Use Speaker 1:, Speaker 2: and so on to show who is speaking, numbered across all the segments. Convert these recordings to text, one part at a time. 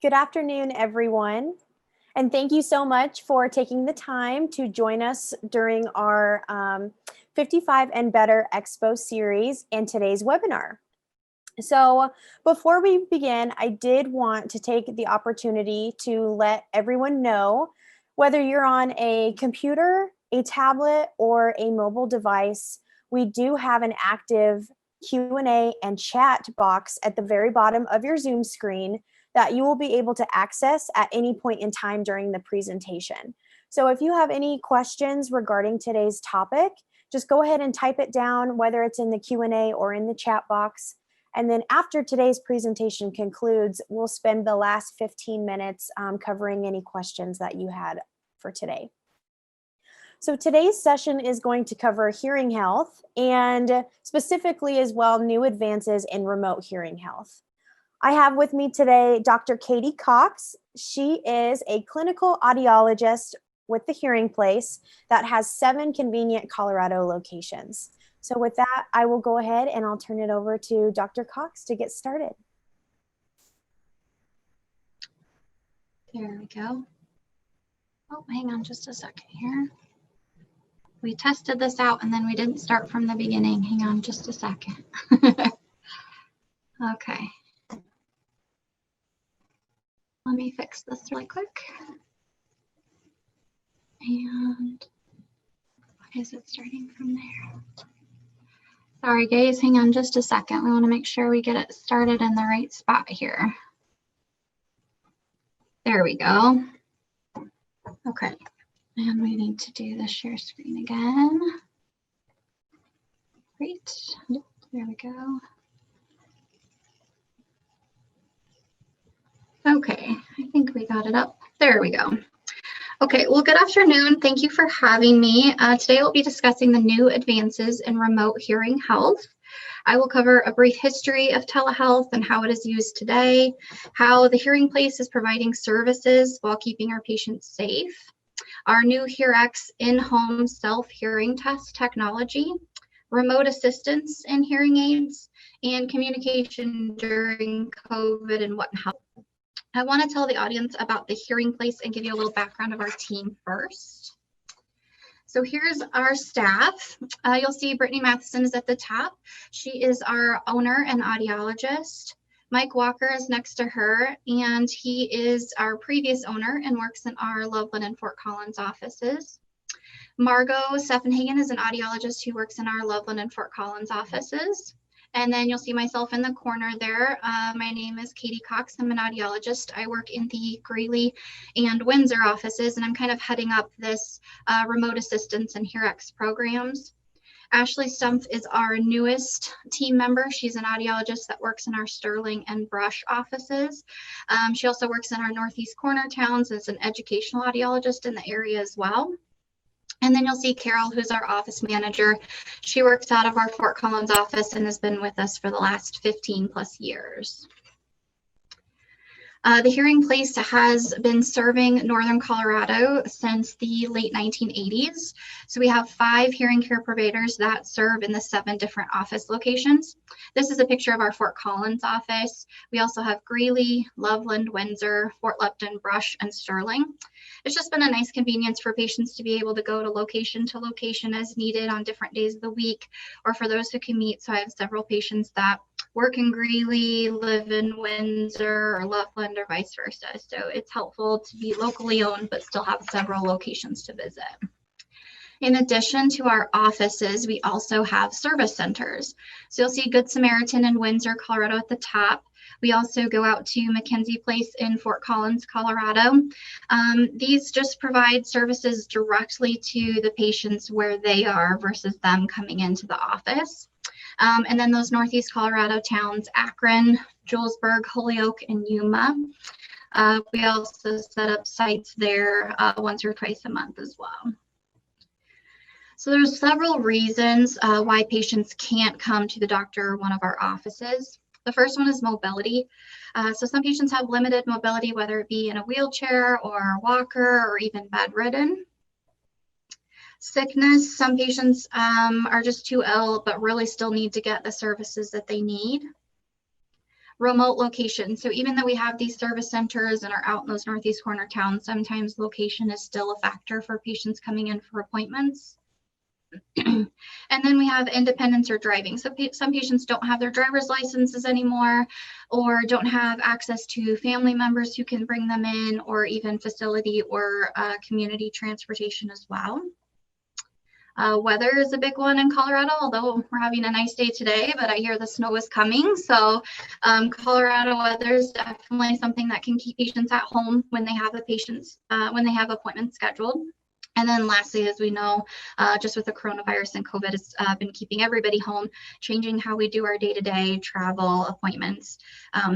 Speaker 1: Good afternoon, everyone. And thank you so much for taking the time to join us during our 55 and Better Expo series and today's webinar. So before we begin, I did want to take the opportunity to let everyone know, whether you're on a computer, a tablet, or a mobile device, we do have an active Q&A and chat box at the very bottom of your Zoom screen that you will be able to access at any point in time during the presentation. So if you have any questions regarding today's topic, just go ahead and type it down, whether it's in the Q&A or in the chat box. And then after today's presentation concludes, we'll spend the last 15 minutes covering any questions that you had for today. So today's session is going to cover hearing health and specifically as well, new advances in remote hearing health. I have with me today Dr. Katie Cox. She is a clinical audiologist with the Hearing Place that has 7 convenient Colorado locations. So with that, I will go ahead and I'll turn it over to Dr. Cox to get started.
Speaker 2: There we go. Oh, hang on just a second here. We tested this out and then we didn't start from the beginning. Hang on just a second. Okay. Let me fix this really quick. And why is it starting from there? Sorry guys, hang on just a second. We want to make sure we get it started in the right spot here. There we go. Okay, and we need to do the share screen again. Great, there we go. Okay, I think we got it up. There we go. Okay, well, good afternoon. Thank you for having me. Today we'll be discussing the new advances in remote hearing health. I will cover a brief history of telehealth and how it is used today, how the Hearing Place is providing services while keeping our patients safe, our new hearX in-home self-hearing test technology, remote assistance in hearing aids, and communication during COVID and whatnot. I want to tell the audience about the Hearing Place and give you a little background of our team first. So here's our staff. You'll see Brittany Matheson is at the top. She is our owner and audiologist. Mike Walker is next to her, and he is our previous owner and works in our Loveland and Fort Collins offices. Margot Steffenhagen is an audiologist who works in our Loveland and Fort Collins offices. And then you'll see myself in the corner there. My name is Katie Cox. I'm an audiologist. I work in the Greeley and Windsor offices, and I'm kind of heading up this remote assistance and hearX programs. Ashley Stumpf is our newest team member. She's an audiologist that works in our Sterling and Brush offices. She also works in our Northeast corner towns as an educational audiologist in the area as well. And then you'll see Carol, who's our office manager. She works out of our Fort Collins office and has been with us for the last 15 plus years. The Hearing Place has been serving Northern Colorado since the late 1980s. So we have 5 hearing care providers that serve in the 7 different office locations. This is a picture of our Fort Collins office. We also have Greeley, Loveland, Windsor, Fort Lupton, Brush, and Sterling. It's just been a nice convenience for patients to be able to go to location as needed on different days of the week, or for those who commute. So I have several patients that work in Greeley, live in Windsor or Loveland, or vice versa. So it's helpful to be locally owned, but still have several locations to visit. In addition to our offices, we also have service centers. So you'll see Good Samaritan in Windsor, Colorado at the top. We also go out to McKenzie Place in Fort Collins, Colorado. These just provide services directly to the patients where they are versus them coming into the office. And then those Northeast Colorado towns, Akron, Julesburg, Holyoke, and Yuma. We also set up sites there once or twice a month as well. So there's several reasons why patients can't come to the doctor or one of our offices. The first one is mobility. So some patients have limited mobility, whether it be in a wheelchair or a walker or even bedridden. Sickness, some patients are just too ill, but really still need to get the services that they need. remote location. So even though we have these service centers and are out in those northeast corner towns, sometimes location is still a factor for patients coming in for appointments. And then we have independence or driving. So some patients don't have their driver's licenses anymore, or don't have access to family members who can bring them in, or even facility or community transportation as well. Weather is a big one in Colorado, although we're having a nice day today, but I hear the snow is coming. So Colorado weather is definitely something that can keep patients at home when they have appointments scheduled. And then lastly, as we know, just with the coronavirus and COVID, it's been keeping everybody home, changing how we do our day-to-day travel appointments.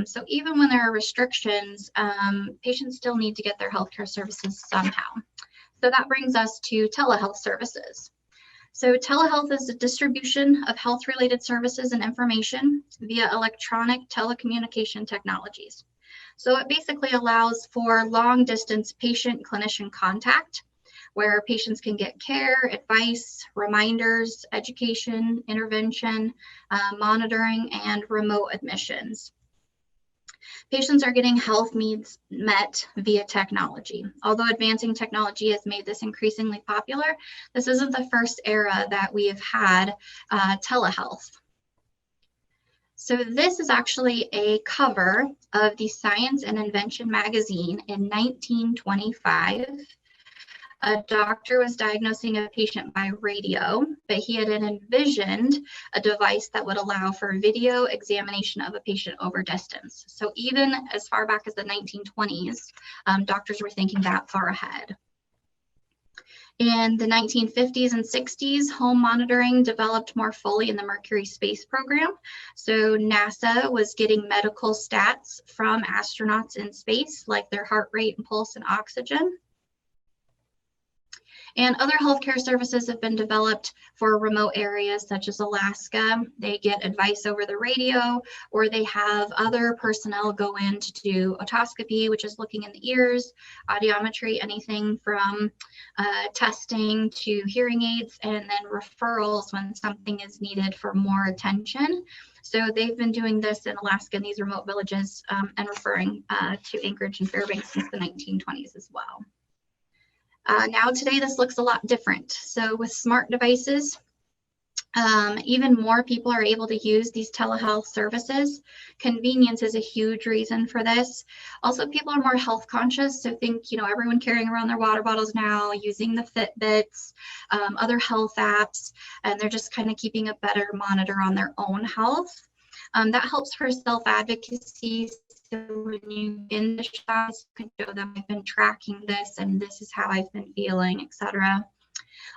Speaker 2: So even when there are restrictions, patients still need to get their healthcare services somehow. So that brings us to telehealth services. So telehealth is the distribution of health-related services and information via electronic telecommunication technologies. So it basically allows for long-distance patient-clinician contact, where patients can get care, advice, reminders, education, intervention, monitoring, and remote admissions. Patients are getting health needs met via technology. Although advancing technology has made this increasingly popular, this isn't the first era that we have had telehealth. So this is actually a cover of the Science and Invention magazine in 1925. A doctor was diagnosing a patient by radio, but he had envisioned a device that would allow for video examination of a patient over distance. So even as far back as the 1920s, doctors were thinking that far ahead. In the 1950s and 60s, home monitoring developed more fully in the Mercury space program. So NASA was getting medical stats from astronauts in space, like their heart rate and pulse and oxygen. And other healthcare services have been developed for remote areas such as Alaska. They get advice over the radio, or they have other personnel go in to do otoscopy, which is looking in the ears, audiometry, anything from testing to hearing aids, and then referrals when something is needed for more attention. So they've been doing this in Alaska in these remote villages and referring to Anchorage and Fairbanks since the 1920s as well. Now today, this looks a lot different. So with smart devices, even more people are able to use these telehealth services. Convenience is a huge reason for this. Also, people are more health conscious. So think, everyone carrying around their water bottles now, using the Fitbits, other health apps, and they're just kind of keeping a better monitor on their own health. That helps for self-advocacy. So when you in the shots, you can show them I've been tracking this and this is how I've been feeling, etc.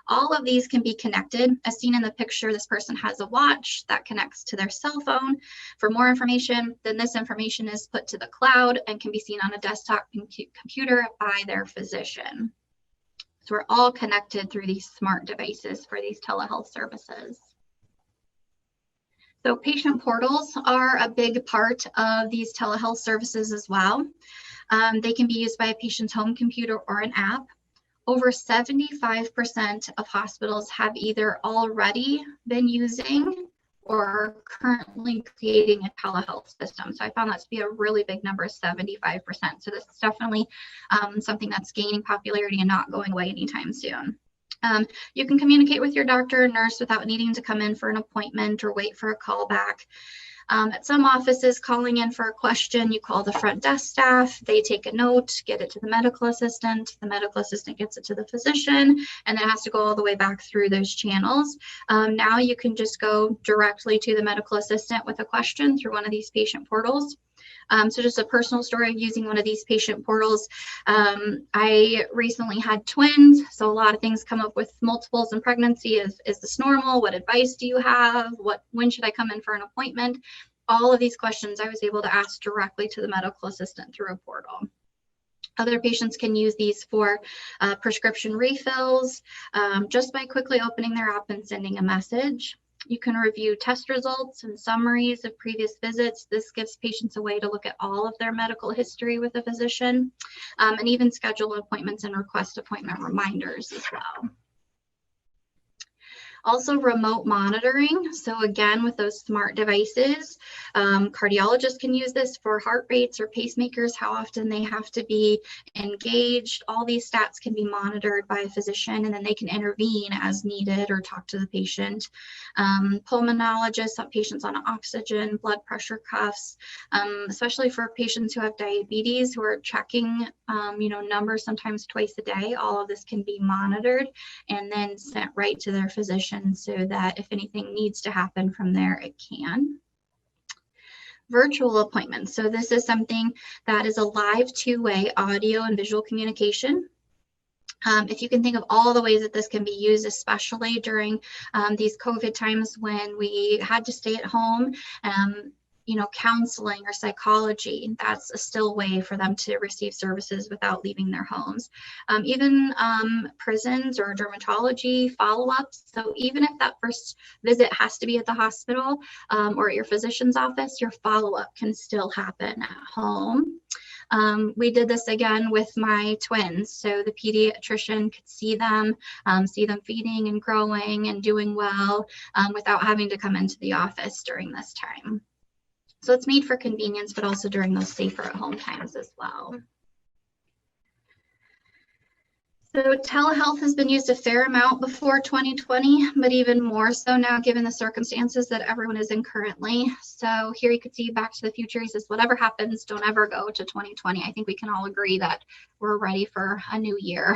Speaker 2: All of these can be connected. As seen in the picture, this person has a watch that connects to their cell phone. For more information, then this information is put to the cloud and can be seen on a desktop computer by their physician. So we're all connected through these smart devices for these telehealth services. So patient portals are a big part of these telehealth services as well. They can be used by a patient's home computer or an app. Over 75% of hospitals have either already been using or are currently creating a telehealth system. So I found that to be a really big number, 75%. So this is definitely something that's gaining popularity and not going away anytime soon. You can communicate with your doctor or nurse without needing to come in for an appointment or wait for a call back. At some offices, calling in for a question, you call the front desk staff, they take a note, get it to the medical assistant gets it to the physician, and it has to go all the way back through those channels. Now you can just go directly to the medical assistant with a question through one of these patient portals. So just a personal story of using one of these patient portals. I recently had twins, so a lot of things come up with multiples and pregnancy. Is this normal? What advice do you have? When should I come in for an appointment? All of these questions I was able to ask directly to the medical assistant through a portal. Other patients can use these for prescription refills just by quickly opening their app and sending a message. You can review test results and summaries of previous visits. This gives patients a way to look at all of their medical history with a physician, and even schedule appointments and request appointment reminders as well. Also remote monitoring. So again, with those smart devices, cardiologists can use this for heart rates or pacemakers, how often they have to be engaged. All these stats can be monitored by a physician, and then they can intervene as needed or talk to the patient. Pulmonologists, patients on oxygen, blood pressure cuffs, especially for patients who have diabetes, who are checking, numbers sometimes twice a day. All of this can be monitored and then sent right to their physician so that if anything needs to happen from there, it can. Virtual appointments. So this is something that is a live two-way audio and visual communication. If you can think of all the ways that this can be used, especially during these COVID times when we had to stay at home, counseling or psychology, that's a still way for them to receive services without leaving their homes. Even prisons or dermatology follow-ups. So even if that first visit has to be at the hospital or at your physician's office, your follow-up can still happen at home. We did this again with my twins. So the pediatrician could see them feeding and growing and doing well without having to come into the office during this time. So it's made for convenience, but also during those safer at home times as well. So telehealth has been used a fair amount before 2020, but even more so now given the circumstances that everyone is in currently. So here you could see Back to the Future. He says, whatever happens, don't ever go to 2020. I think we can all agree that we're ready for a new year.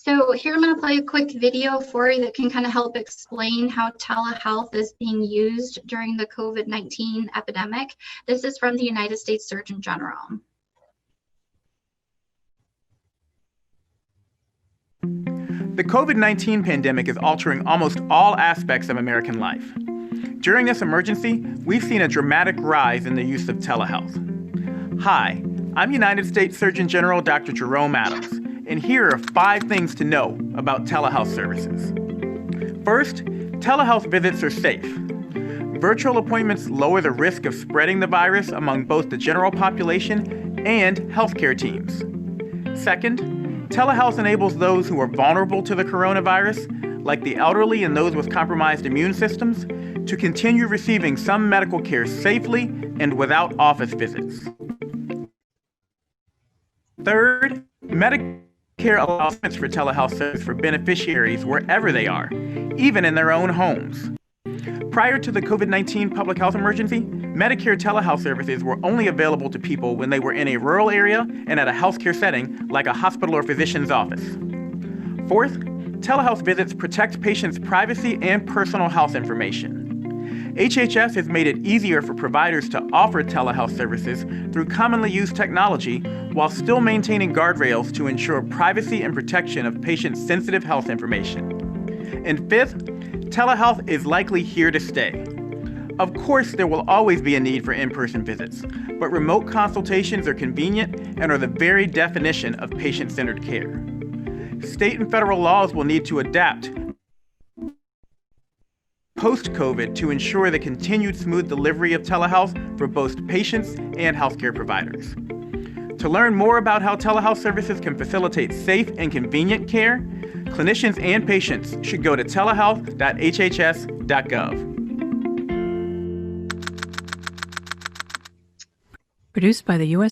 Speaker 2: So here I'm going to play a quick video for you that can kind of help explain how telehealth is being used during the COVID-19 epidemic. This is from the United States Surgeon General.
Speaker 3: The COVID-19 pandemic is altering almost all aspects of American life. During this emergency, we've seen a dramatic rise in the use of telehealth. Hi, I'm United States Surgeon General Dr. Jerome Adams, and here are 5 things to know about telehealth services. First, telehealth visits are safe. Virtual appointments lower the risk of spreading the virus among both the general population and healthcare teams. Second, telehealth enables those who are vulnerable to the coronavirus, like the elderly and those with compromised immune systems, to continue receiving some medical care safely and without office visits. Third, Medicare allows for telehealth service for beneficiaries wherever they are, even in their own homes. Prior to the COVID-19 public health emergency, Medicare telehealth services were only available to people when they were in a rural area and at a healthcare setting like a hospital or physician's office. Fourth, telehealth visits protect patients' privacy and personal health information. HHS has made it easier for providers to offer telehealth services through commonly used technology while still maintaining guardrails to ensure privacy and protection of patients' sensitive health information. And fifth, telehealth is likely here to stay. Of course, there will always be a need for in-person visits, but remote consultations are convenient and are the very definition of patient-centered care. State and federal laws will need to adapt post-COVID to ensure the continued smooth delivery of telehealth for both patients and healthcare providers. To learn more about how telehealth services can facilitate safe and convenient care, clinicians and patients should go to telehealth.hhs.gov.
Speaker 4: Produced by the U.S.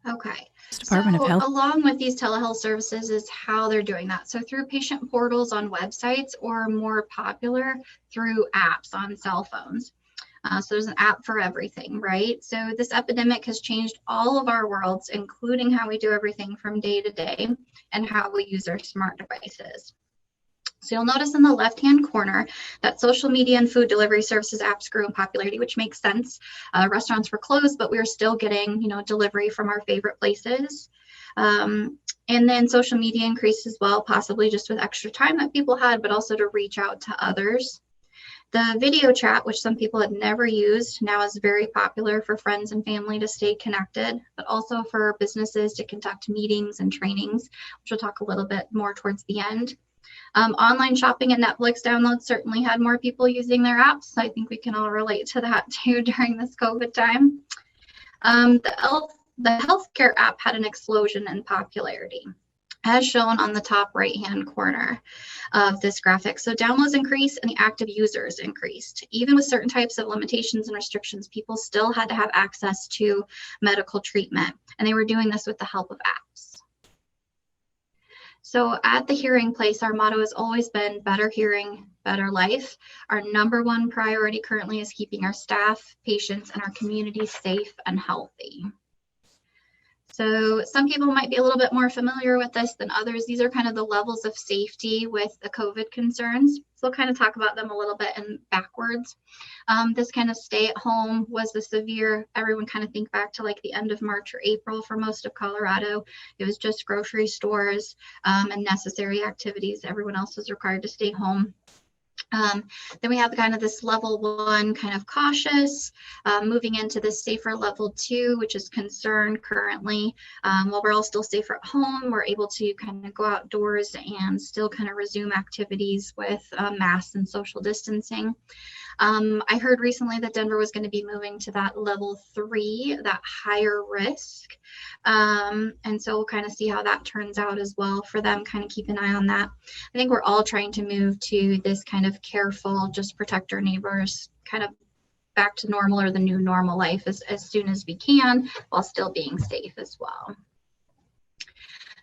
Speaker 2: Okay.
Speaker 4: Department of Health.
Speaker 2: Along with these telehealth services is how they're doing that. So through patient portals on websites, or more popular, through apps on cell phones. So there's an app for everything, right? So this epidemic has changed all of our worlds, including how we do everything from day to day and how we use our smart devices. So you'll notice in the left-hand corner that social media and food delivery services apps grew in popularity, which makes sense. Restaurants were closed, but we were still getting, delivery from our favorite places. And then social media increased as well, possibly just with extra time that people had, but also to reach out to others. The video chat, which some people had never used, now is very popular for friends and family to stay connected, but also for businesses to conduct meetings and trainings, which we'll talk a little bit more towards the end. Online shopping and Netflix downloads certainly had more people using their apps. I think we can all relate to that too during this COVID time. The healthcare app had an explosion in popularity. as shown on the top right-hand corner of this graphic. So downloads increased and the active users increased. Even with certain types of limitations and restrictions, people still had to have access to medical treatment, and they were doing this with the help of apps. So at the Hearing Place, our motto has always been better hearing, better life. Our number one priority currently is keeping our staff, patients, and our community safe and healthy. So some people might be a little bit more familiar with this than others. These are kind of the levels of safety with the COVID concerns. So we'll kind of talk about them a little bit in backwards. This kind of stay at home was the severe, everyone kind of think back to like the end of March or April for most of Colorado. It was just grocery stores and necessary activities. Everyone else was required to stay home. Then we have kind of this level 1 kind of cautious, moving into this safer level 2, which is concern currently. While we're all still safer at home, we're able to kind of go outdoors and still kind of resume activities with masks and social distancing. I heard recently that Denver was going to be moving to that level 3, that higher risk. And so we'll kind of see how that turns out as well for them, kind of keep an eye on that. I think we're all trying to move to this kind of careful, just protect our neighbors, kind of back to normal or the new normal life as soon as we can, while still being safe as well.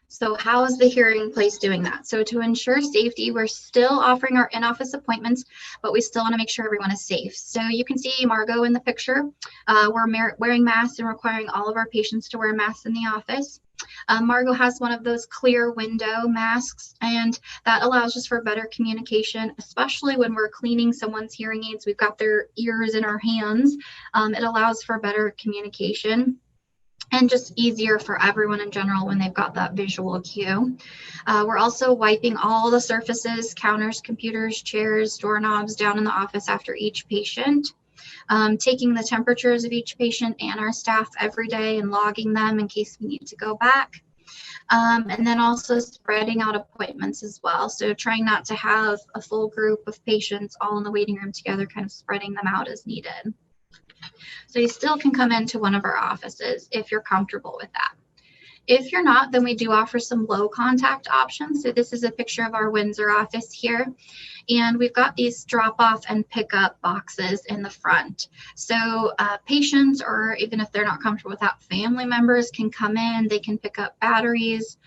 Speaker 2: So how is the Hearing Place doing that? So to ensure safety, we're still offering our in-office appointments, but we still want to make sure everyone is safe. So you can see Margot in the picture. We're wearing masks and requiring all of our patients to wear masks in the office. Margot has one of those clear window masks, and that allows us for better communication, especially when we're cleaning someone's hearing aids. We've got their ears in our hands. It allows for better communication and just easier for everyone in general when they've got that visual cue. We're also wiping all the surfaces, counters, computers, chairs, doorknobs down in the office after each patient. Taking the temperatures of each patient and our staff every day and logging them in case we need to go back. And then also spreading out appointments as well. So trying not to have a full group of patients all in the waiting room together, kind of spreading them out as needed. So you still can come into one of our offices if you're comfortable with that. If you're not, then we do offer some low contact options. So this is a picture of our Windsor office here. And we've got these drop off and pick up boxes in the front. So patients, or even if they're not comfortable with that, family members can come in, they can pick up batteries,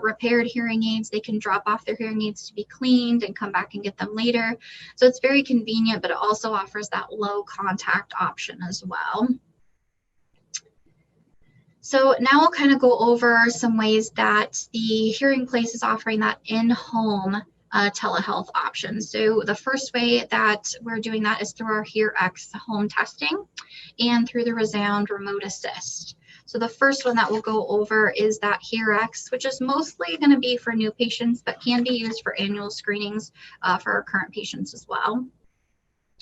Speaker 2: repaired hearing aids, they can drop off their hearing aids to be cleaned and come back and get them later. So it's very convenient, but it also offers that low contact option as well. So now we'll kind of go over some ways that the Hearing Place is offering that in-home telehealth option. So the first way that we're doing that is through our hearX home testing and through the Resound remote assist. So the first one that we'll go over is that hearX, which is mostly going to be for new patients, but can be used for annual screenings for our current patients as well.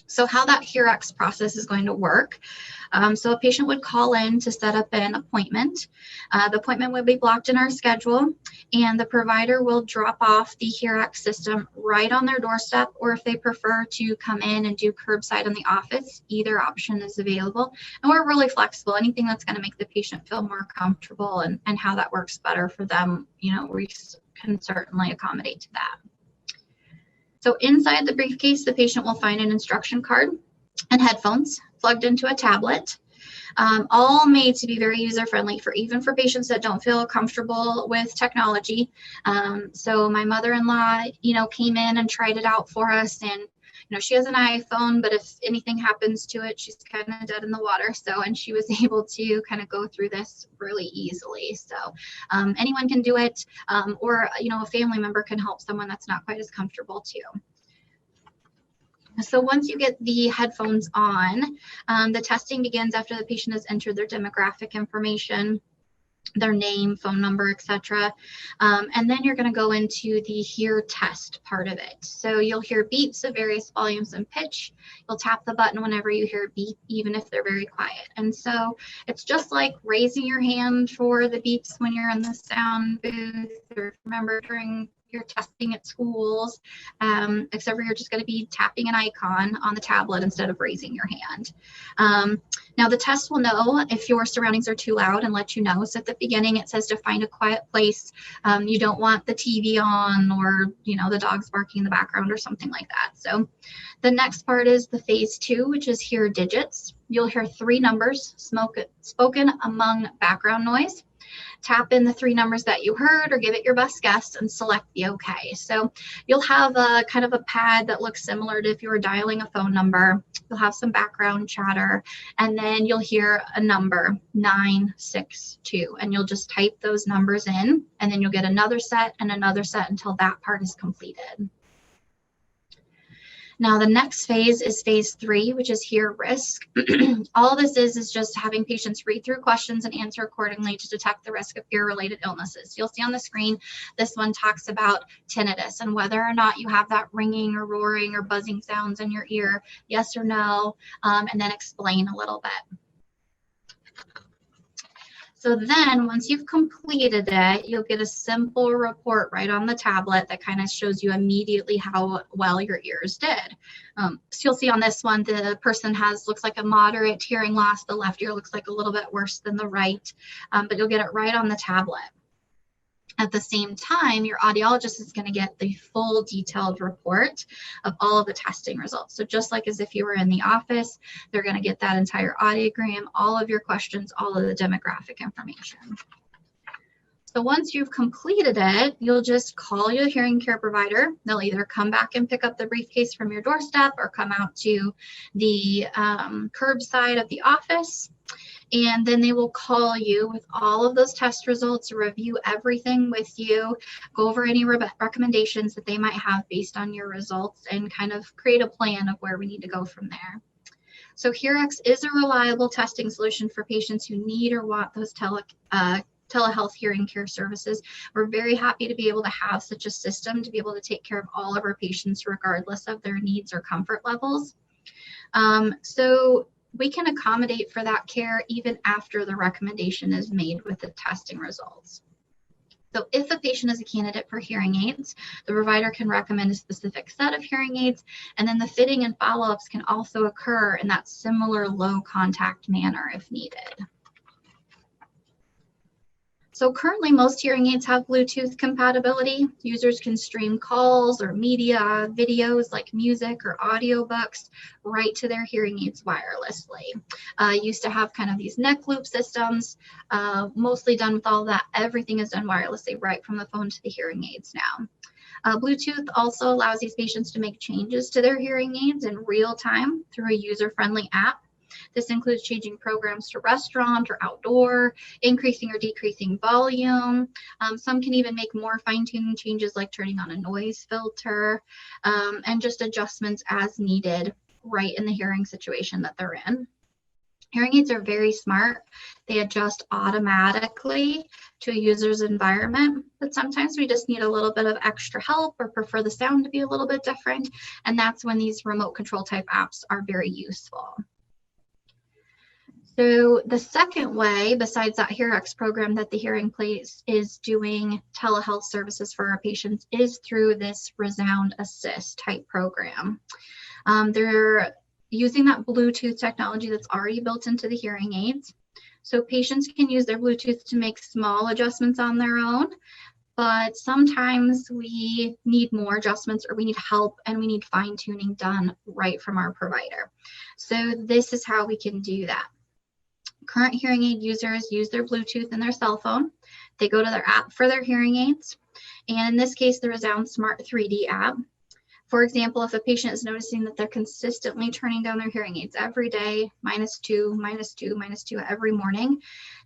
Speaker 2: So how that hearX process is going to work. So a patient would call in to set up an appointment. The appointment would be blocked in our schedule, and the provider will drop off the hearX system right on their doorstep, or if they prefer to come in and do curbside in the office, either option is available. And we're really flexible. Anything that's going to make the patient feel more comfortable and how that works better for them, you know, we can certainly accommodate to that. So inside the briefcase, the patient will find an instruction card and headphones plugged into a tablet, all made to be very user-friendly for even for patients that don't feel comfortable with technology. So my mother-in-law, you know, came in and tried it out for us, and you know, she has an iPhone, but if anything happens to it, she's kind of dead in the water. So, and she was able to kind of go through this really easily. So anyone can do it, or, you know, a family member can help someone that's not quite as comfortable too. So once you get the headphones on, the testing begins after the patient has entered their demographic information, their name, phone number, etc. And then you're going to go into the hear test part of it. So you'll hear beeps of various volumes and pitch. You'll tap the button whenever you hear a beep, even if they're very quiet. And so it's just like raising your hand for the beeps when you're in the sound booth, or remember during you're testing at schools, except for you're just going to be tapping an icon on the tablet instead of raising your hand. Now the test will know if your surroundings are too loud and let you know. So at the beginning it says to find a quiet place. You don't want the TV on, or the dogs barking in the background or something like that. So the next part is the phase 2, which is hear digits. You'll hear 3 numbers spoken among background noise. Tap in the 3 numbers that you heard or give it your best guess and select the OK. So you'll have a kind of a pad that looks similar to if you were dialing a phone number. You'll have some background chatter, and then you'll hear a number 962, and you'll just type those numbers in, and then you'll get another set and another set until that part is completed. Now the next phase is phase 3, which is hear risk. All this is just having patients read through questions and answer accordingly to detect the risk of ear-related illnesses. You'll see on the screen, this one talks about tinnitus and whether or not you have that ringing or roaring or buzzing sounds in your ear, yes or no, and then explain a little bit. So then once you've completed it, you'll get a simple report right on the tablet that kind of shows you immediately how well your ears did. So you'll see on this one, the person looks like a moderate hearing loss. The left ear looks like a little bit worse than the right, but you'll get it right on the tablet. At the same time, your audiologist is going to get the full detailed report of all of the testing results. So just like as if you were in the office, they're going to get that entire audiogram, all of your questions, all of the demographic information. So once you've completed it, you'll just call your hearing care provider. They'll either come back and pick up the briefcase from your doorstep or come out to the curbside of the office. And then they will call you with all of those test results, review everything with you, go over any recommendations that they might have based on your results, and kind of create a plan of where we need to go from there. So hearX is a reliable testing solution for patients who need or want those telehealth hearing care services. We're very happy to be able to have such a system to be able to take care of all of our patients regardless of their needs or comfort levels. So we can accommodate for that care even after the recommendation is made with the testing results. So if a patient is a candidate for hearing aids, the provider can recommend a specific set of hearing aids, and then the fitting and follow-ups can also occur in that similar low contact manner if needed. So currently most hearing aids have Bluetooth compatibility. Users can stream calls or media, videos like music or audiobooks right to their hearing aids wirelessly. Used to have kind of these neck loop systems, mostly done with all that. Everything is done wirelessly right from the phone to the hearing aids now. Bluetooth also allows these patients to make changes to their hearing aids in real time through a user-friendly app. This includes changing programs to restaurant or outdoor, increasing or decreasing volume. Some can even make more fine-tuning changes like turning on a noise filter, and just adjustments as needed right in the hearing situation that they're in. Hearing aids are very smart. They adjust automatically to a user's environment, but sometimes we just need a little bit of extra help or prefer the sound to be a little bit different, and that's when these remote control type apps are very useful. So the second way, besides that hearX program that the Hearing Place is doing telehealth services for our patients, is through this Resound Assist type program. They're using that Bluetooth technology that's already built into the hearing aids. So patients can use their Bluetooth to make small adjustments on their own, but sometimes we need more adjustments or we need help and we need fine tuning done right from our provider. So this is how we can do that. Current hearing aid users use their Bluetooth in their cell phone. They go to their app for their hearing aids. And in this case, the Resound Smart 3D app. For example, if a patient is noticing that they're consistently turning down their hearing aids every day, -2, -2, -2 every morning,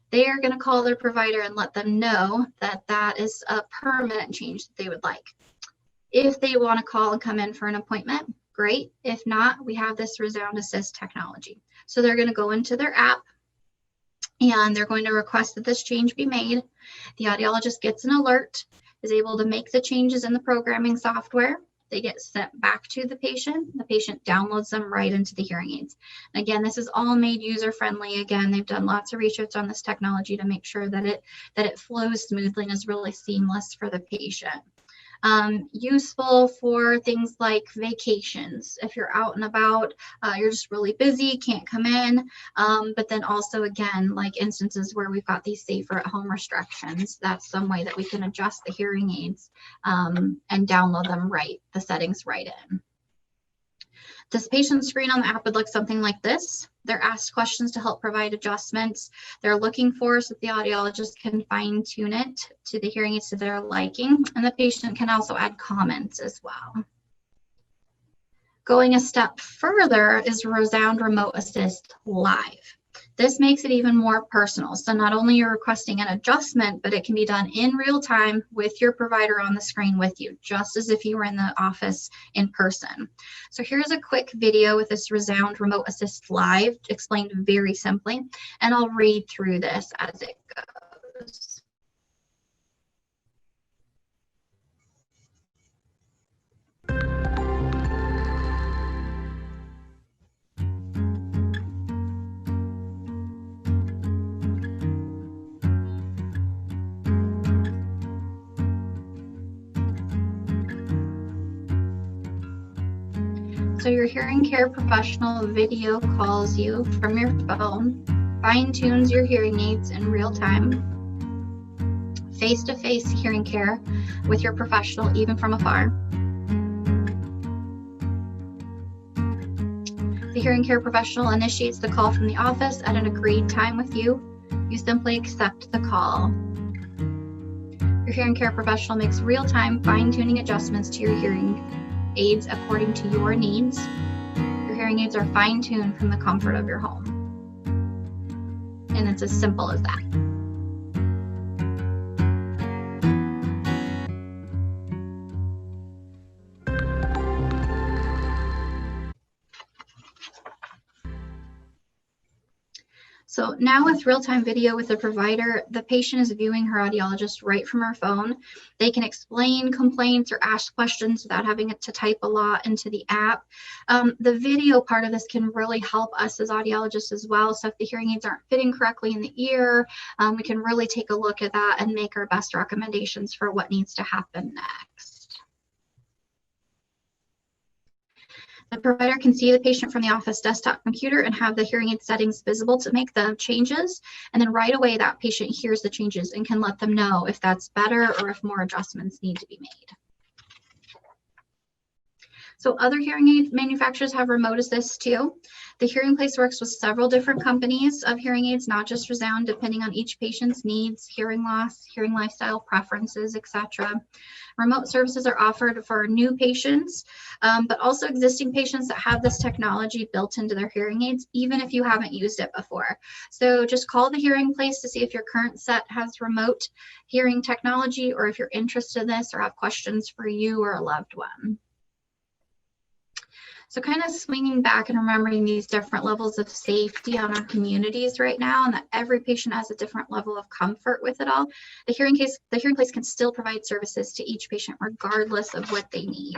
Speaker 2: they are going to call their provider and let them know that that is a permanent change that they would like. If they want to call and come in for an appointment, great. If not, we have this Resound Assist technology. So they're going to go into their app, and they're going to request that this change be made. The audiologist gets an alert, is able to make the changes in the programming software. They get sent back to the patient. The patient downloads them right into the hearing aids. And again, this is all made user-friendly. Again, they've done lots of research on this technology to make sure that it flows smoothly and is really seamless for the patient. Useful for things like vacations. If you're out and about, you're just really busy, can't come in. But then also, again, like instances where we've got these safer at home restrictions, that's some way that we can adjust the hearing aids and download them right, the settings right in. This patient screen on the app would look something like this. They're asked questions to help provide adjustments they're looking for so that the audiologist can fine tune it to the hearing aids to their liking, and the patient can also add comments as well. Going a step further is Resound Remote Assist Live. This makes it even more personal. So not only you're requesting an adjustment, but it can be done in real time with your provider on the screen with you, just as if you were in the office in person. So here's a quick video with this Resound Remote Assist Live, explained very simply, and I'll read through this as it goes. So your hearing care professional video calls you from your phone, fine-tunes your hearing aids in real time, face-to-face hearing care with your professional even from afar. The hearing care professional initiates the call from the office at an agreed time with you. You simply accept the call. Your hearing care professional makes real-time fine-tuning adjustments to your hearing aids according to your needs. Your hearing aids are fine-tuned from the comfort of your home. And it's as simple as that. So now with real-time video with the provider, the patient is viewing her audiologist right from her phone. They can explain complaints or ask questions without having to type a lot into the app. The video part of this can really help us as audiologists as well. So if the hearing aids aren't fitting correctly in the ear, we can really take a look at that and make our best recommendations for what needs to happen next. The provider can see the patient from the office desktop computer and have the hearing aid settings visible to make the changes. And then right away, that patient hears the changes and can let them know if that's better or if more adjustments need to be made. So other hearing aid manufacturers have remote assist too. The Hearing Place works with several different companies of hearing aids, not just Resound, depending on each patient's needs, hearing loss, hearing lifestyle preferences, etc. Remote services are offered for new patients, but also existing patients that have this technology built into their hearing aids, even if you haven't used it before. So just call the Hearing Place to see if your current set has remote hearing technology, or if you're interested in this or have questions for you or a loved one. So kind of swinging back and remembering these different levels of safety on our communities right now, and that every patient has a different level of comfort with it all. The Hearing Place can still provide services to each patient regardless of what they need.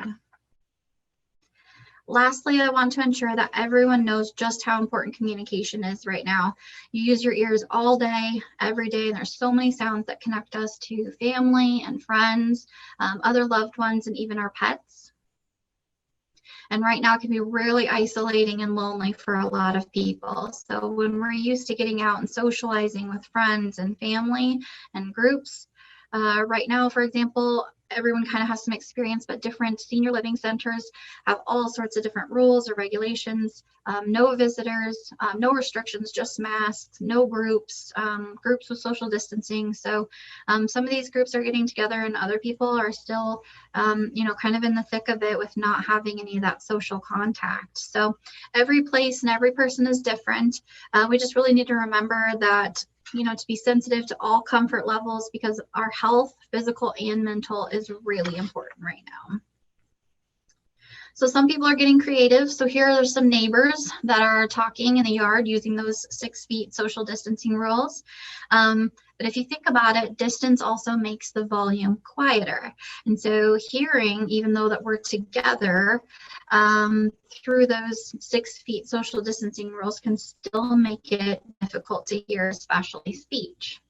Speaker 2: Lastly, I want to ensure that everyone knows just how important communication is right now. You use your ears all day, every day, and there's so many sounds that connect us to family and friends, other loved ones, and even our pets. And right now it can be really isolating and lonely for a lot of people. So when we're used to getting out and socializing with friends and family and groups, right now, for example, everyone kind of has some experience, but different senior living centers have all sorts of different rules or regulations. No visitors, no restrictions, just masks, no groups, groups with social distancing. So some of these groups are getting together and other people are still, kind of in the thick of it with not having any of that social contact. So every place and every person is different. We just really need to remember that to be sensitive to all comfort levels, because our health, physical and mental, is really important right now. So some people are getting creative. So here are some neighbors that are talking in the yard using those 6 feet social distancing rules. But if you think about it, distance also makes the volume quieter. And so hearing, even though that we're together, through those 6 feet social distancing rules can still make it difficult to hear, especially speech.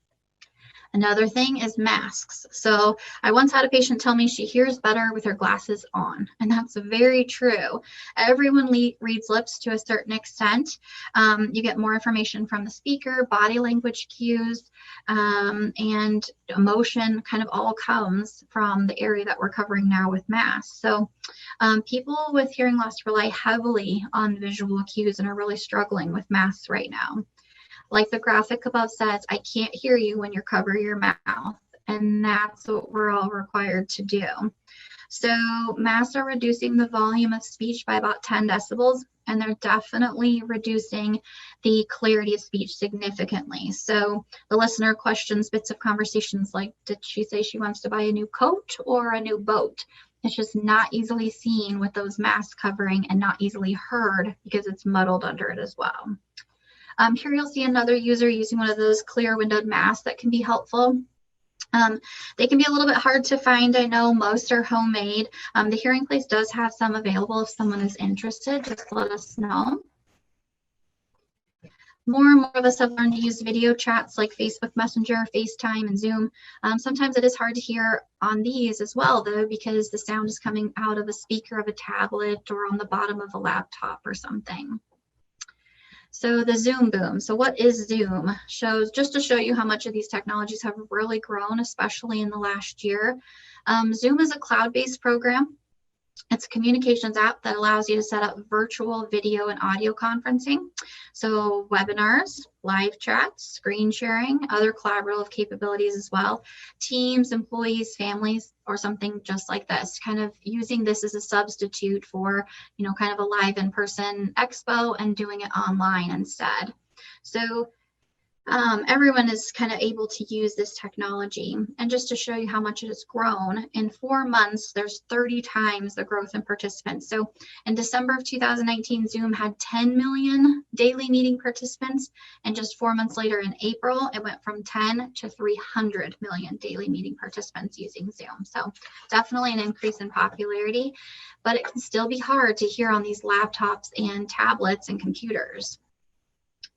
Speaker 2: Another thing is masks. So I once had a patient tell me she hears better with her glasses on, and that's very true. Everyone reads lips to a certain extent. You get more information from the speaker, body language cues, and emotion kind of all comes from the area that we're covering now with masks. So people with hearing loss rely heavily on visual cues and are really struggling with masks right now. Like the graphic above says, I can't hear you when you cover your mouth. And that's what we're all required to do. So masks are reducing the volume of speech by about 10 decibels, and they're definitely reducing the clarity of speech significantly. So the listener questions bits of conversations like, did she say she wants to buy a new coat or a new boat? It's just not easily seen with those masks covering and not easily heard because it's muddled under it as well. Here you'll see another user using one of those clear windowed masks that can be helpful. They can be a little bit hard to find. I know most are homemade. The Hearing Place does have some available if someone is interested. Just let us know. More and more of us have learned to use video chats like Facebook Messenger, FaceTime, and Zoom. Sometimes it is hard to hear on these as well, though, because the sound is coming out of a speaker of a tablet or on the bottom of a laptop or something. So the Zoom boom. So what is Zoom? Just to show you how much of these technologies have really grown, especially in the last year. Zoom is a cloud-based program. It's a communications app that allows you to set up virtual video and audio conferencing. So webinars, live chats, screen sharing, other collaborative capabilities as well. Teams, employees, families, or something just like this, kind of using this as a substitute for, kind of a live in-person expo and doing it online instead. So everyone is kind of able to use this technology. And just to show you how much it has grown, in 4 months, there's 30 times the growth in participants. So in December of 2019, Zoom had 10 million daily meeting participants. And just 4 months later in April, it went from 10 to 300 million daily meeting participants using Zoom. So definitely an increase in popularity, but it can still be hard to hear on these laptops and tablets and computers.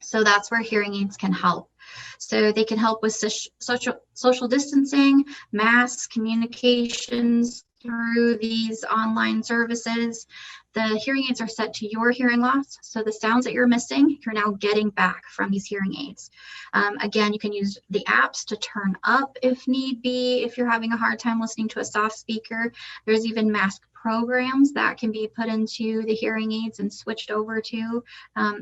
Speaker 2: So that's where hearing aids can help. So they can help with social distancing, mass communications through these online services. The hearing aids are set to your hearing loss. So the sounds that you're missing, you're now getting back from these hearing aids. Again, you can use the apps to turn up if need be, if you're having a hard time listening to a soft speaker. There's even mask programs that can be put into the hearing aids and switched over to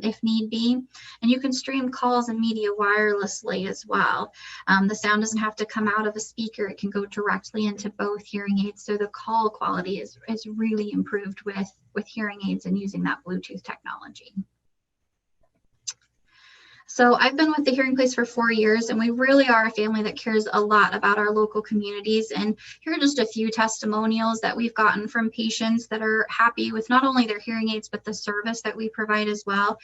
Speaker 2: if need be. And you can stream calls and media wirelessly as well. The sound doesn't have to come out of a speaker. It can go directly into both hearing aids. So the call quality is really improved with hearing aids and using that Bluetooth technology. So I've been with the Hearing Place for 4 years, and we really are a family that cares a lot about our local communities. And here are just a few testimonials that we've gotten from patients that are happy with not only their hearing aids, but the service that we provide as well.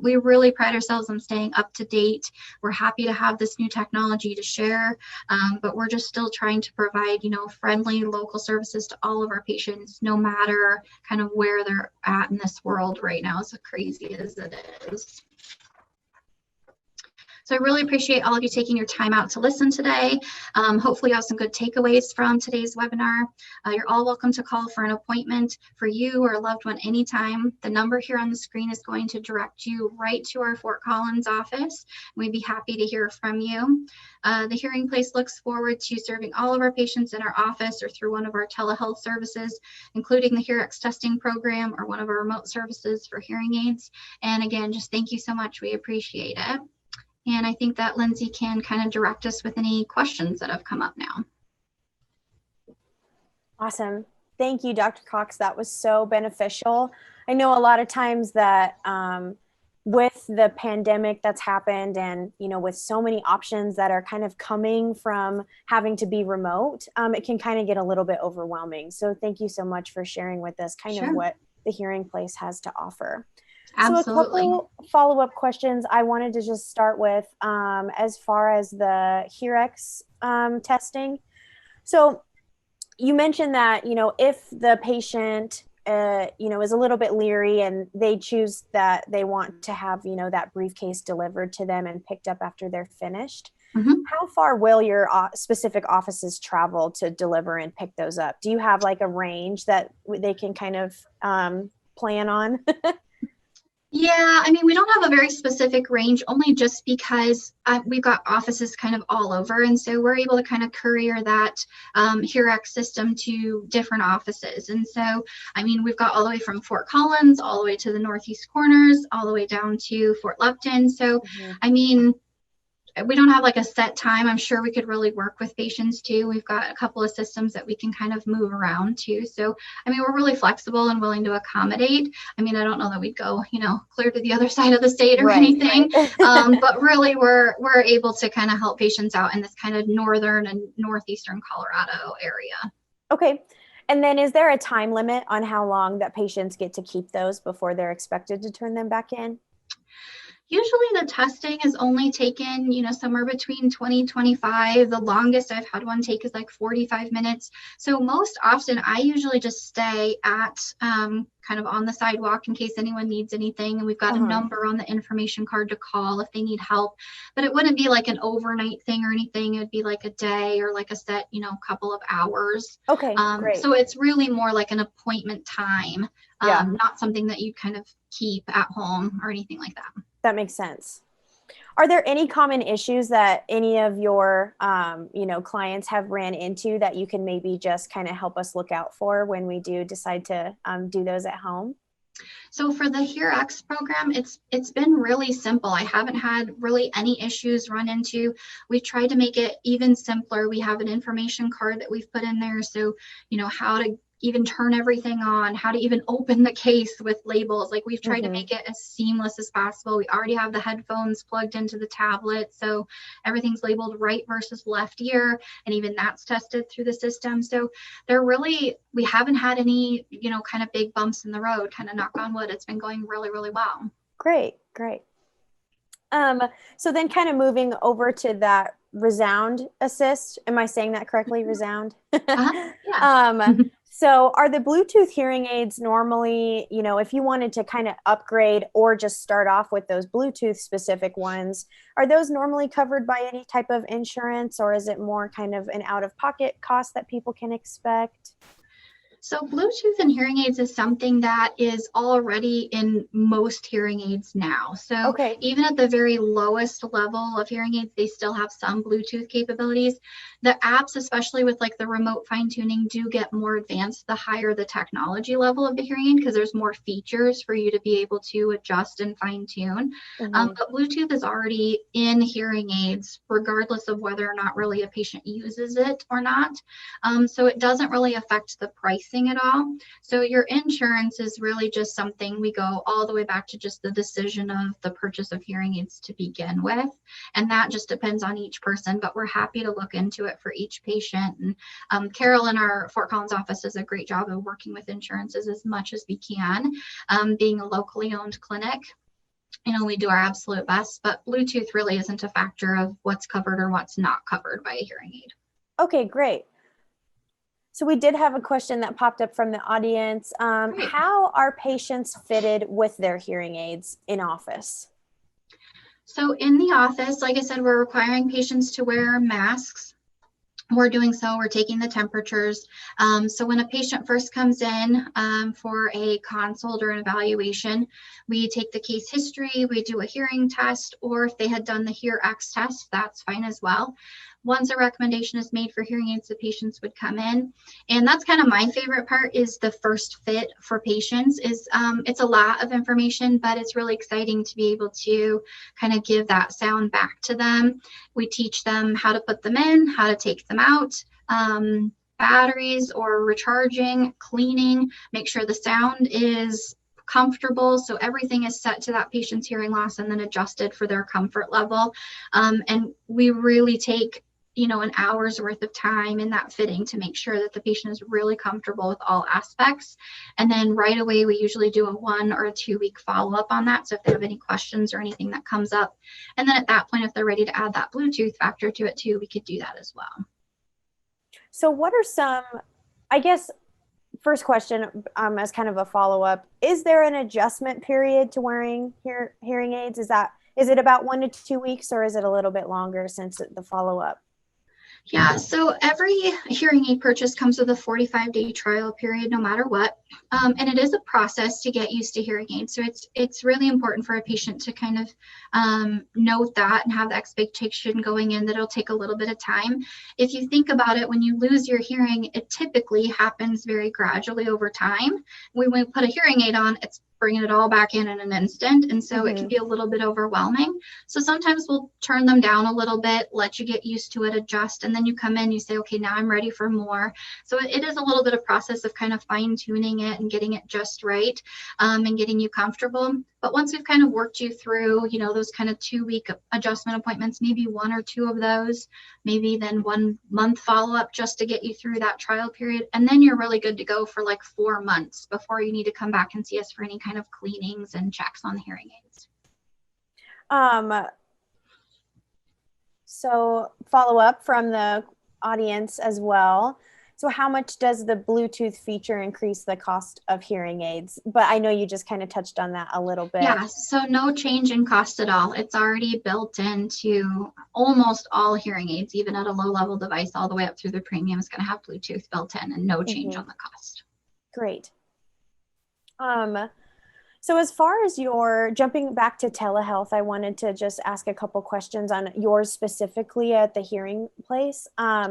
Speaker 2: We really pride ourselves on staying up to date. We're happy to have this new technology to share, but we're just still trying to provide, friendly local services to all of our patients, no matter kind of where they're at in this world right now, as crazy as it is. So I really appreciate all of you taking your time out to listen today. Hopefully you have some good takeaways from today's webinar. You're all welcome to call for an appointment for you or a loved one anytime. The number here on the screen is going to direct you right to our Fort Collins office. We'd be happy to hear from you. The Hearing Place looks forward to serving all of our patients in our office or through one of our telehealth services, including the hearX testing program or one of our remote services for hearing aids. And again, just thank you so much. We appreciate it. And I think that Lindsay can kind of direct us with any questions that have come up now.
Speaker 1: Awesome. Thank you, Dr. Cox. That was so beneficial. I know a lot of times that with the pandemic that's happened and, with so many options that are kind of coming from having to be remote, it can kind of get a little bit overwhelming. So thank you so much for sharing with us kind of what the Hearing Place has to offer.
Speaker 2: Absolutely.
Speaker 1: So a couple follow-up questions I wanted to just start with as far as the hearX testing. So you mentioned that, if the patient, is a little bit leery and they choose that they want to have, that briefcase delivered to them and picked up after they're finished, How far will your specific offices travel to deliver and pick those up? Do you have like a range that they can kind of plan on?
Speaker 2: Yeah, I mean, we don't have a very specific range, only just because we've got offices kind of all over. And so we're able to kind of courier that hearX system to different offices. And so, I mean, we've got all the way from Fort Collins, all the way to the Northeast Corners, all the way down to Fort Lupton. So, I mean, we don't have like a set time. I'm sure we could really work with patients too. We've got a couple of systems that we can kind of move around too. So, I mean, we're really flexible and willing to accommodate. I mean, I don't know that we'd go, clear to the other side of the state or anything. But really we're able to kind of help patients out in this kind of northern and northeastern Colorado area.
Speaker 1: Okay. And then is there a time limit on how long that patients get to keep those before they're expected to turn them back in?
Speaker 2: Usually the testing is only taken, somewhere between 20, 25. The longest I've had one take is like 45 minutes. So most often I usually just stay at kind of on the sidewalk in case anyone needs anything. And we've got a number on the information card to call if they need help. But it wouldn't be like an overnight thing or anything. It would be like a day or like a set, couple of hours.
Speaker 1: Okay, great.
Speaker 2: So it's really more like an appointment time, not something that you kind of keep at home or anything like that.
Speaker 1: That makes sense. Are there any common issues that any of your, clients have ran into that you can maybe just kind of help us look out for when we do decide to do those at home?
Speaker 2: So for the hearX program, it's been really simple. I haven't had really any issues run into. We've tried to make it even simpler. We have an information card that we've put in there. So, how to even turn everything on, how to even open the case with labels. Like we've tried to make it as seamless as possible. We already have the headphones plugged into the tablet. So everything's labeled right versus left ear. And even that's tested through the system. So we haven't had any, kind of big bumps in the road, kind of knock on wood. It's been going really, really well.
Speaker 1: Great. So then kind of moving over to that Resound assist. Am I saying that correctly? Resound?
Speaker 2: Yeah.
Speaker 1: So are the Bluetooth hearing aids normally, if you wanted to kind of upgrade or just start off with those Bluetooth specific ones, are those normally covered by any type of insurance, or is it more kind of an out-of-pocket cost that people can expect?
Speaker 2: So Bluetooth and hearing aids is something that is already in most hearing aids now. So even at the very lowest level of hearing aids, they still have some Bluetooth capabilities. The apps, especially with like the remote fine tuning, do get more advanced the higher the technology level of the hearing aid, because there's more features for you to be able to adjust and fine tune. But Bluetooth is already in hearing aids, regardless of whether or not really a patient uses it or not. So it doesn't really affect the pricing at all. So your insurance is really just something we go all the way back to just the decision of the purchase of hearing aids to begin with. And that just depends on each person, but we're happy to look into it for each patient. And Carol in our Fort Collins office does a great job of working with insurances as much as we can. Being a locally owned clinic, we do our absolute best, but Bluetooth really isn't a factor of what's covered or what's not covered by a hearing aid.
Speaker 1: Okay, great. So we did have a question that popped up from the audience. How are patients fitted with their hearing aids in office?
Speaker 2: So in the office, like I said, we're requiring patients to wear masks. We're doing so, we're taking the temperatures. So when a patient first comes in for a consult or an evaluation, we take the case history, we do a hearing test, or if they had done the hearX test, that's fine as well. Once a recommendation is made for hearing aids, the patients would come in. And that's kind of my favorite part, is the first fit for patients. It's a lot of information, but it's really exciting to be able to kind of give that sound back to them. We teach them how to put them in, how to take them out, batteries or recharging, cleaning, make sure the sound is comfortable. So everything is set to that patient's hearing loss and then adjusted for their comfort level. And we really take an hour's worth of time in that fitting to make sure that the patient is really comfortable with all aspects. And then right away, we usually do a 1 or a 2 week follow-up on that. So if they have any questions or anything that comes up, and then at that point, if they're ready to add that Bluetooth factor to it too, we could do that as well.
Speaker 1: So what are some, I guess, first question, as kind of a follow-up, is there an adjustment period to wearing hearing aids? Is that Is it about 1 to 2 weeks, or is it a little bit longer since the follow-up?
Speaker 2: Yeah, so every hearing aid purchase comes with a 45-day trial period, no matter what. And it is a process to get used to hearing aids. So it's really important for a patient to kind of note that and have the expectation going in that it'll take a little bit of time. If you think about it, when you lose your hearing, it typically happens very gradually over time. When we put a hearing aid on, it's bringing it all back in an instant. And so it can be a little bit overwhelming. So sometimes we'll turn them down a little bit, let you get used to it, adjust, and then you come in, you say, okay, now I'm ready for more. So it is a little bit of process of kind of fine tuning it and getting it just right, and getting you comfortable. But once we've kind of worked you through, you know, those kind of 2-week adjustment appointments, maybe 1 or 2 of those, maybe then 1 month follow-up just to get you through that trial period. And then you're really good to go for like 4 months before you need to come back and see us for any kind of cleanings and checks on the hearing aids.
Speaker 1: So follow up from the audience as well. So how much does the Bluetooth feature increase the cost of hearing aids? But I know you just kind of touched on that a little bit.
Speaker 2: Yeah, so no change in cost at all. It's already built into almost all hearing aids, even at a low level device, all the way up through the premium is going to have Bluetooth built in and no change on the cost.
Speaker 1: Great. So as far as your jumping back to telehealth, I wanted to just ask a couple questions on yours specifically at the hearing place.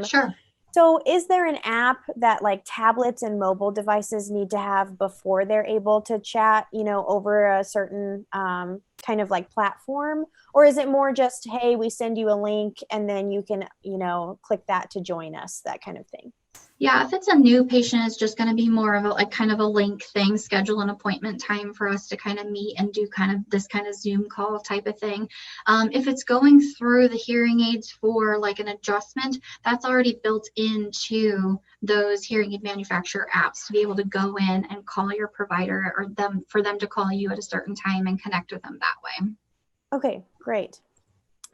Speaker 2: Sure.
Speaker 1: So is there an app that like tablets and mobile devices need to have before they're able to chat, you know, over a certain kind of like platform? Or is it more just, hey, we send you a link and then you can, you know, click that to join us, that kind of thing?
Speaker 2: Yeah, if it's a new patient, it's just going to be more of a like kind of a link thing, schedule an appointment time for us to kind of meet and do kind of this kind of Zoom call type of thing. If it's going through the hearing aids for like an adjustment, that's already built into those hearing aid manufacturer apps to be able to go in and call your provider or for them to call you at a certain time and connect with them that way.
Speaker 1: Okay, great.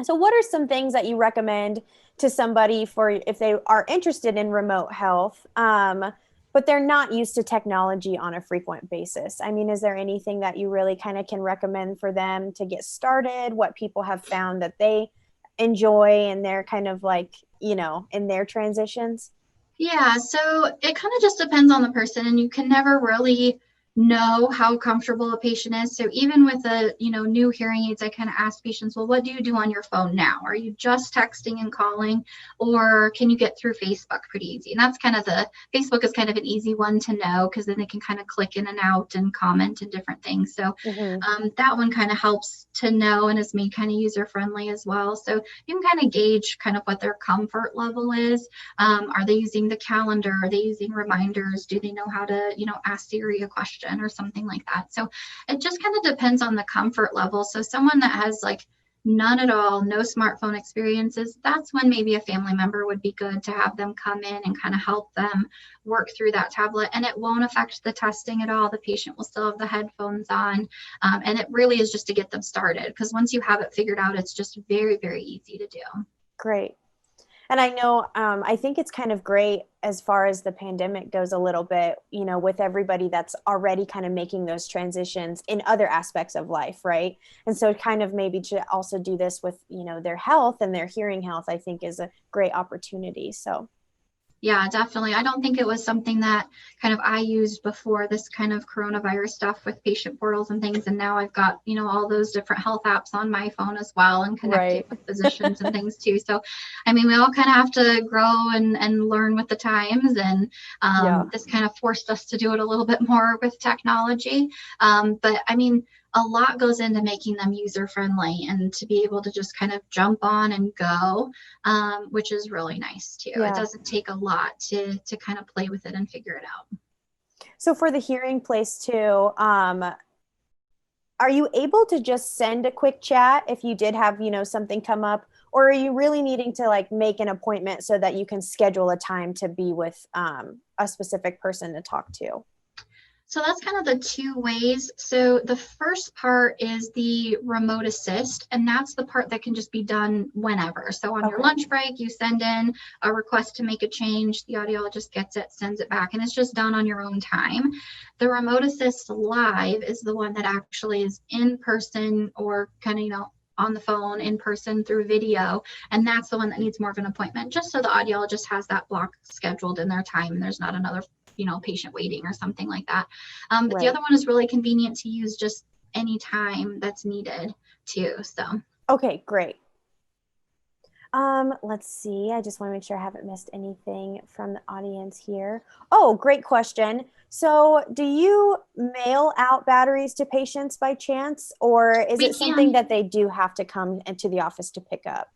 Speaker 1: So what are some things that you recommend to somebody for if they are interested in remote health, but they're not used to technology on a frequent basis? I mean, is there anything that you really kind of can recommend for them to get started? What people have found that they enjoy and they're kind of like, you know, in their transitions?
Speaker 2: Yeah, so it kind of just depends on the person, and you can never really know how comfortable a patient is. So even with a, you know, new hearing aids, I kind of ask patients, well, what do you do on your phone now? Are you just texting and calling, or can you get through Facebook pretty easy? And that's kind of Facebook is kind of an easy one to know, because then they can kind of click in and out and comment and different things. So that one kind of helps to know and is made kind of user friendly as well. So you can kind of gauge kind of what their comfort level is. Are they using the calendar? Are they using reminders? Do they know how to, you know, ask Siri a question or something like that? So it just kind of depends on the comfort level. So someone that has like none at all, no smartphone experiences, that's when maybe a family member would be good to have them come in and kind of help them work through that tablet. And it won't affect the testing at all. The patient will still have the headphones on. And it really is just to get them started, because once you have it figured out, it's just very, very easy to do.
Speaker 1: Great. And I know, I think it's kind of great as far as the pandemic goes a little bit, you know, with everybody that's already kind of making those transitions in other aspects of life, right? And so kind of maybe to also do this with, you know, their health and their hearing health, I think is a great opportunity. So.
Speaker 2: Yeah, definitely. I don't think it was something that kind of I used before this kind of coronavirus stuff with patient portals and things. And now I've got, you know, all those different health apps on my phone as well, and connecting with physicians and things too. So, I mean, we all kind of have to grow and learn with the times. And this kind of forced us to do it a little bit more with technology. But I mean, a lot goes into making them user friendly and to be able to just kind of jump on and go, which is really nice too. It doesn't take a lot to kind of play with it and figure it out.
Speaker 1: So for the hearing place too, are you able to just send a quick chat if you did have, you know, something come up, or are you really needing to like make an appointment so that you can schedule a time to be with a specific person to talk to?
Speaker 2: So that's kind of the two ways. So the first part is the remote assist, and that's the part that can just be done whenever. So on your lunch break, you send in a request to make a change. The audiologist gets it, sends it back, and it's just done on your own time. The remote assist live is the one that actually is in person, or kind of, you know, on the phone, in person, through video, and that's the one that needs more of an appointment, just so the audiologist has that block scheduled in their time and there's not another patient waiting or something like that. But the
Speaker 1: Right.
Speaker 2: other one is really convenient to use just any time that's needed too. So
Speaker 1: Okay, great. Let's see. I just want to make sure I haven't missed anything from the audience here. Oh, great question. So do you mail out batteries to patients by chance, or is it something that they do have to come into the office to pick up?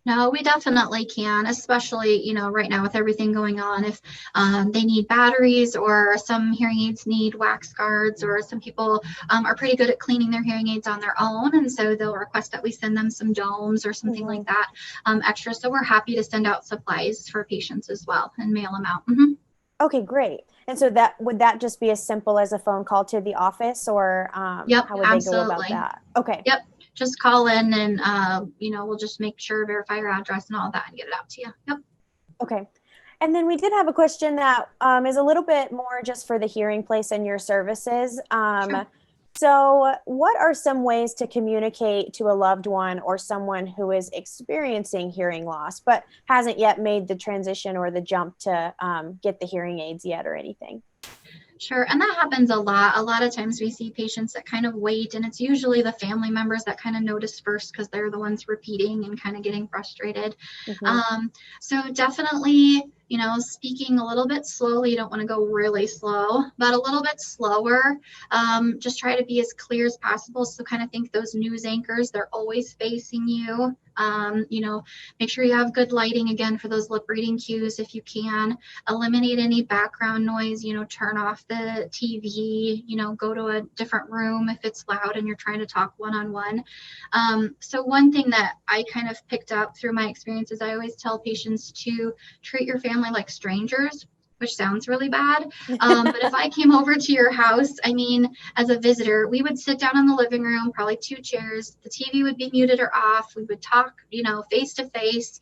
Speaker 2: No, we definitely can, especially, right now with everything going on. If they need batteries, or some hearing aids need wax guards, or some people are pretty good at cleaning their hearing aids on their own. And so they'll request that we send them some domes or something like that extra. So we're happy to send out supplies for patients as well and mail them out.
Speaker 1: Okay, great. And so would that just be as simple as a phone call to the office, or
Speaker 2: Yep,
Speaker 1: how would they go about that? Okay.
Speaker 2: Yep. Just call in and, we'll just make sure, verify your address and all that and get it out to you. Yep.
Speaker 1: Okay. And then we did have a question that is a little bit more just for the hearing place and your services.
Speaker 2: Sure.
Speaker 1: So what are some ways to communicate to a loved one or someone who is experiencing hearing loss, but hasn't yet made the transition or the jump to get the hearing aids yet or anything?
Speaker 2: Sure. And that happens a lot. A lot of times we see patients that kind of wait, and it's usually the family members that kind of notice first because they're the ones repeating and kind of getting frustrated. So definitely, speaking a little bit slowly. You don't want to go really slow, but a little bit slower. Just try to be as clear as possible. So kind of think those news anchors, they're always facing you. Make sure you have good lighting again for those lip reading cues if you can. Eliminate any background noise, turn off the TV, go to a different room if it's loud and you're trying to talk one-on-one. So one thing that I kind of picked up through my experience is I always tell patients to treat your family like strangers, which sounds really bad. But if I came over to your house, as a visitor, we would sit down in the living room, probably 2 chairs. The TV would be muted or off. We would talk, face to face.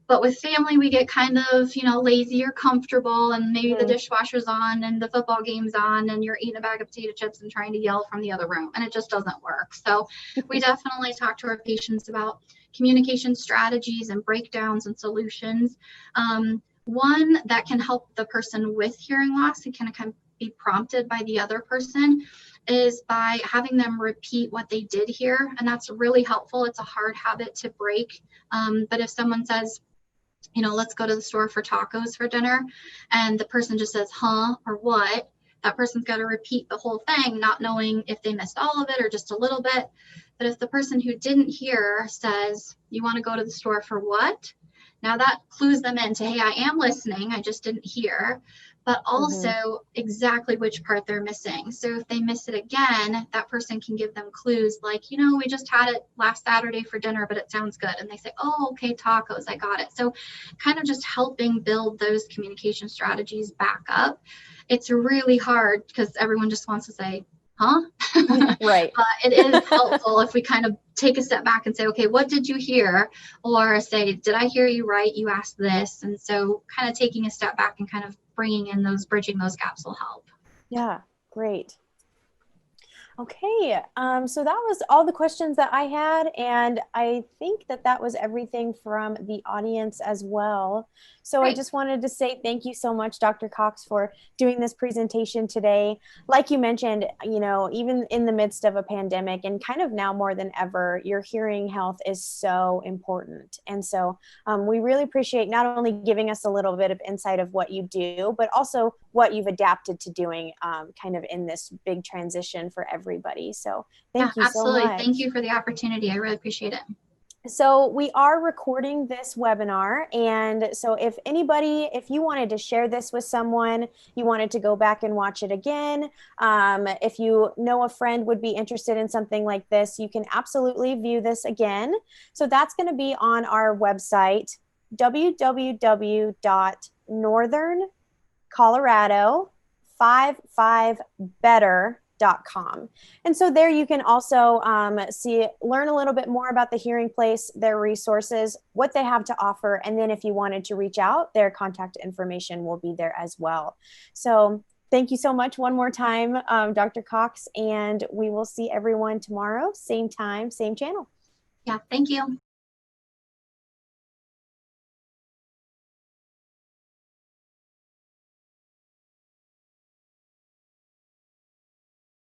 Speaker 2: But with family, we get kind of, lazy or comfortable, and maybe the dishwasher's on and the football game's on and you're eating a bag of potato chips and trying to yell from the other room, and it just doesn't work. So we definitely talk to our patients about communication strategies and breakdowns and solutions. One that can help the person with hearing loss, it can kind of be prompted by the other person, is by having them repeat what they did hear. And that's really helpful. It's a hard habit to break. But if someone says, let's go to the store for tacos for dinner, and the person just says, huh, or what, that person's got to repeat the whole thing, not knowing if they missed all of it or just a little bit. But if the person who didn't hear says, you want to go to the store for what? Now that clues them into, hey, I am listening, I just didn't hear, but also exactly which part they're missing. So if they miss it again, that person can give them clues like, we just had it last Saturday for dinner, but it sounds good. And they say, oh, okay, tacos, I got it. So kind of just helping build those communication strategies back up. It's really hard because everyone just wants to say, huh?
Speaker 1: Right.
Speaker 2: But it is helpful if we kind of take a step back and say, okay, what did you hear? Or say, did I hear you right? You asked this. And so kind of taking a step back and kind of bringing in bridging those gaps will help.
Speaker 1: Yeah, great. Okay, so that was all the questions that I had, and I think that was everything from the audience as well. So I just wanted to say thank you so much, Dr. Cox, for doing this presentation today. Like you mentioned, even in the midst of a pandemic, and kind of now more than ever, your hearing health is so important. And so we really appreciate not only giving us a little bit of insight of what you do, but also what you've adapted to doing kind of in this big transition for everybody. So thank you
Speaker 2: absolutely.
Speaker 1: so much.
Speaker 2: Thank you for the opportunity. I really appreciate it.
Speaker 1: So we are recording this webinar. And so if you wanted to share this with someone, you wanted to go back and watch it again, if you know a friend would be interested in something like this, you can absolutely view this again. So that's going to be on our website, www.northerncolorado55better.com. And so there you can also learn a little bit more about the hearing place, their resources, what they have to offer. And then if you wanted to reach out, their contact information will be there as well. So Thank you so much one more time, Dr. Cox, and we will see everyone tomorrow, same time, same channel.
Speaker 2: Yeah, thank you.